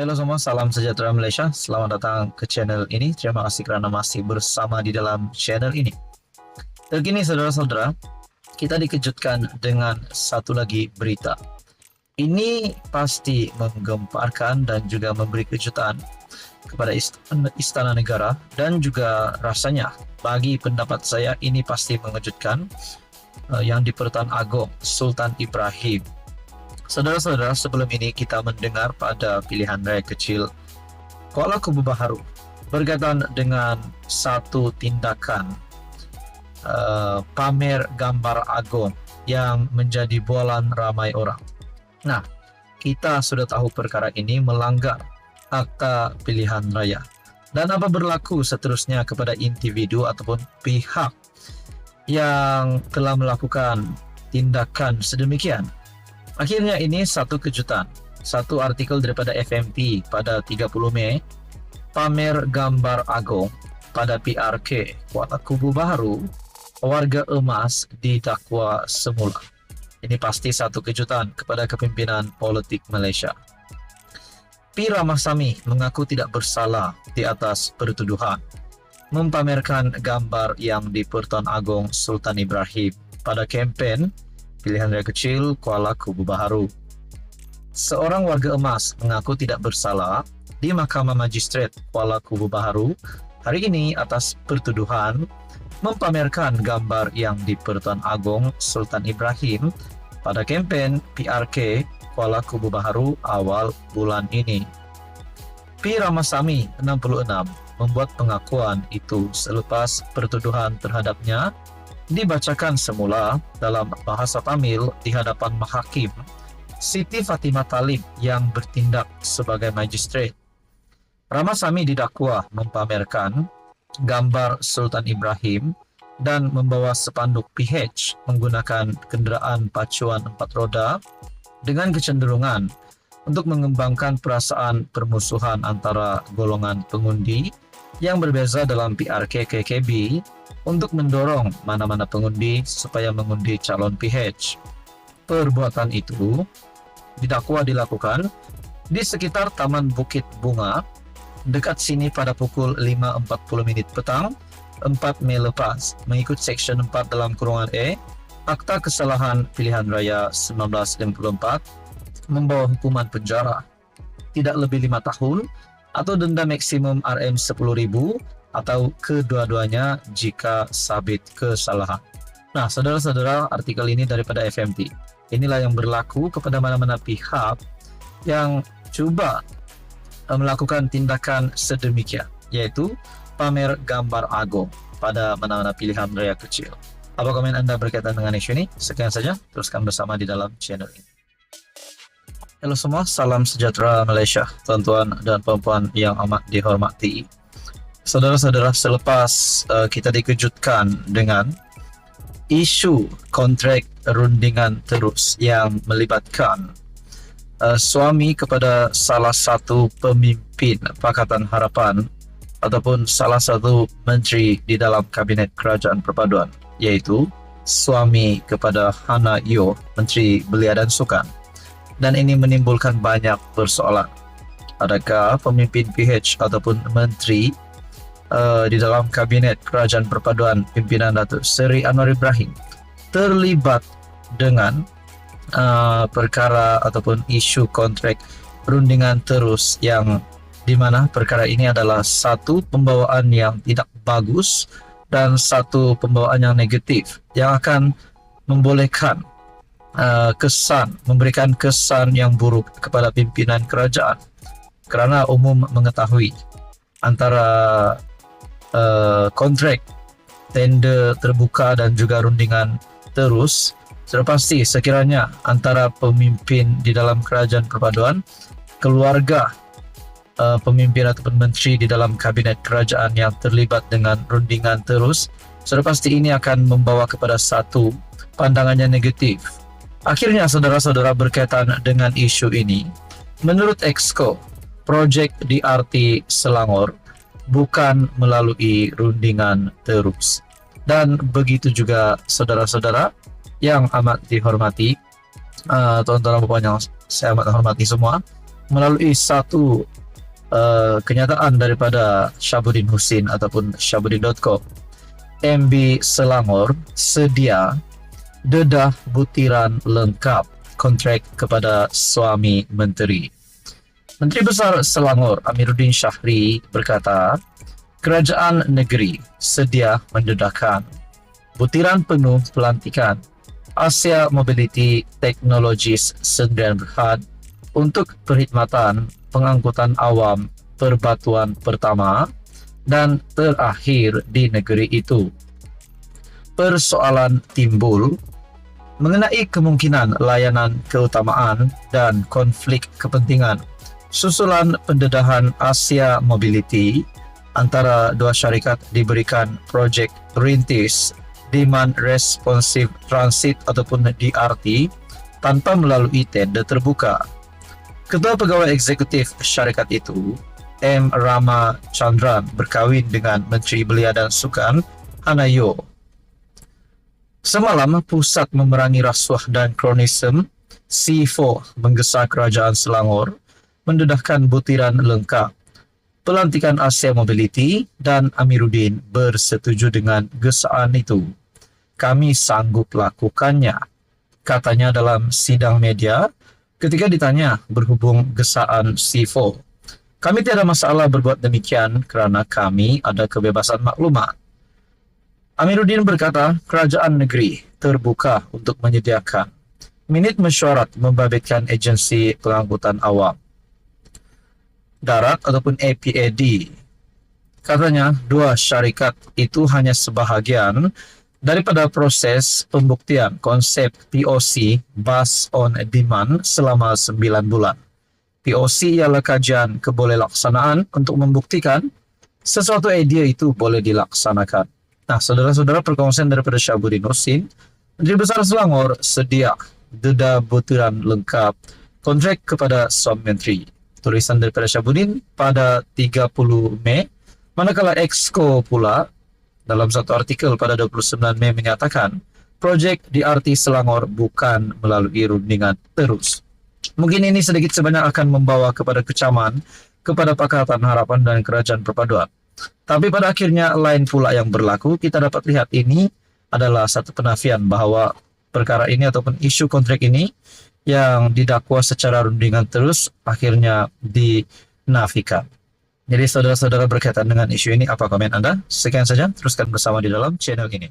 Halo semua, salam sejahtera Malaysia. Selamat datang ke channel ini. Terima kasih kerana masih bersama di dalam channel ini. Terkini saudara-saudara, kita dikejutkan dengan satu lagi berita. Ini pasti menggemparkan dan juga memberi kejutan kepada Istana Negara, dan juga rasanya bagi pendapat saya ini pasti mengejutkan yang di-Pertuan Agong Sultan Ibrahim. Saudara-saudara, sebelum ini kita mendengar pada pilihan raya kecil Kuala Kubu Baharu berkaitan dengan satu tindakan pamer gambar Agong yang menjadi bualan ramai orang. Nah, kita sudah tahu perkara ini melanggar Akta Pilihan Raya. Dan apa berlaku seterusnya kepada individu ataupun pihak yang telah melakukan tindakan sedemikian? Akhirnya ini satu kejutan. Satu artikel daripada FMT pada 30 Mei, pamer gambar Agong pada PRK Kuala Kubu Baharu, warga emas didakwa semula. Ini pasti satu kejutan kepada kepimpinan politik Malaysia. P. Ramasamy mengaku tidak bersalah di atas pertuduhan mempamerkan gambar yang di-Pertuan Agong Sultan Ibrahim pada kempen pilihan raya kecil Kuala Kubu Baharu. Seorang warga emas mengaku tidak bersalah di Mahkamah Magistrate Kuala Kubu Baharu hari ini atas pertuduhan mempamerkan gambar yang di-Pertuan Agong Sultan Ibrahim pada kempen PRK Kuala Kubu Baharu awal bulan ini. P. Ramasamy, 66, membuat pengakuan itu selepas pertuduhan terhadapnya dibacakan semula dalam bahasa Tamil di hadapan Mahakim Siti Fatimah Talib yang bertindak sebagai magistrat. Ramasamy didakwa mempamerkan gambar Sultan Ibrahim dan membawa spanduk PH menggunakan kenderaan pacuan 4 roda dengan kecenderungan untuk mengembangkan perasaan permusuhan antara golongan pengundi yang berbeza dalam PRK KKB untuk mendorong mana-mana pengundi supaya mengundi calon PH. Perbuatan itu didakwa dilakukan di sekitar Taman Bukit Bunga dekat sini pada pukul 5.40 petang 4 Mei lepas mengikut Seksyen 4 dalam kurungan E Akta Kesalahan Pilihan Raya 1954 membawa hukuman penjara tidak lebih 5 tahun atau denda maksimum RM10.000 atau kedua-duanya jika sabit kesalahan. Nah, saudara-saudara, artikel ini daripada FMT. Inilah yang berlaku kepada mana-mana pihak yang cuba melakukan tindakan sedemikian, yaitu pamer gambar Agong pada mana-mana pilihan raya kecil. Apa komen Anda berkaitan dengan isu ini? Sekian saja, teruskan bersama di dalam channel ini. Halo semua, salam sejahtera Malaysia, tuan-tuan dan puan-puan yang amat dihormati. Saudara-saudara, selepas kita dikejutkan dengan isu kontrak rundingan terus yang melibatkan suami kepada salah satu pemimpin Pakatan Harapan ataupun salah satu menteri di dalam Kabinet Kerajaan Perpaduan, yaitu suami kepada Hannah Yeoh, Menteri Belia dan Sukan. Dan ini menimbulkan banyak persoalan. Adakah pemimpin PH ataupun menteri di dalam Kabinet Kerajaan Perpaduan pimpinan Datuk Seri Anwar Ibrahim terlibat dengan perkara ataupun isu kontrak rundingan terus yang di mana perkara ini adalah satu pembawaan yang tidak bagus dan satu pembawaan yang negatif yang akan membolehkan memberikan kesan yang buruk kepada pimpinan kerajaan, kerana umum mengetahui antara kontrak tender terbuka dan juga rundingan terus sudah pasti sekiranya antara pemimpin di dalam kerajaan perpaduan, keluarga pemimpin ataupun menteri di dalam kabinet kerajaan yang terlibat dengan rundingan terus, sudah pasti ini akan membawa kepada satu pandangan yang negatif. Akhirnya saudara-saudara, berkaitan dengan isu ini, menurut Exco, projek DRT Selangor bukan melalui rundingan terus. Dan begitu juga saudara-saudara yang amat dihormati, tuan-tuan dan puan yang saya amat hormati semua, melalui satu kenyataan daripada Syabuddin Husin ataupun Syabuddin.com, MB Selangor sedia dedah butiran lengkap kontrak kepada suami menteri. Menteri Besar Selangor Amiruddin Syahri berkata, kerajaan negeri sedia mendedahkan butiran penuh pelantikan Asia Mobility Technologies Sdn Bhd untuk perkhidmatan pengangkutan awam perbatuan pertama dan terakhir di negeri itu. Persoalan timbul mengenai kemungkinan layanan keutamaan dan konflik kepentingan susulan pendedahan Asia Mobility antara dua syarikat diberikan projek rintis Demand Responsive Transit ataupun DRT tanpa melalui tender terbuka. Ketua Pegawai Eksekutif syarikat itu, M. Rama Chandran, berkahwin dengan Menteri Belia dan Sukan, Hanayo. Semalam, Pusat Memerangi Rasuah dan Kronisme, C4, menggesa Kerajaan Selangor, mendedahkan butiran lengkap pelantikan Asia Mobility dan Amiruddin bersetuju dengan gesaan itu. Kami sanggup lakukannya, katanya dalam sidang media ketika ditanya berhubung gesaan C4. Kami tiada masalah berbuat demikian kerana kami ada kebebasan maklumat. Amiruddin berkata, kerajaan negeri terbuka untuk menyediakan minit mesyuarat membabitkan agensi pengangkutan awam darat ataupun APAD. Katanya, dua syarikat itu hanya sebahagian daripada proses pembuktian konsep POC Bus on Demand selama 9 bulan. POC ialah kajian kebolehwaksanaan untuk membuktikan sesuatu idea itu boleh dilaksanakan. Nah, saudara-saudara, perkongsian daripada Syabuddin Husin, Menteri Besar Selangor sedia dedah butiran lengkap kontrak kepada suami menteri. Tulisan daripada Syabuddin pada 30 Mei, manakala Exco pula dalam satu artikel pada 29 Mei menyatakan projek DRT Selangor bukan melalui rundingan terus. Mungkin ini sedikit sebanyak akan membawa kepada kecaman kepada Pakatan Harapan dan Kerajaan Perpaduan. Tapi pada akhirnya lain pula yang berlaku. Kita dapat lihat ini adalah satu penafian bahawa perkara ini ataupun isu kontrak ini yang didakwa secara rundingan terus akhirnya dinafikan. Jadi saudara-saudara, berkaitan dengan isu ini, apa komen Anda? Sekian saja, teruskan bersama di dalam channel ini.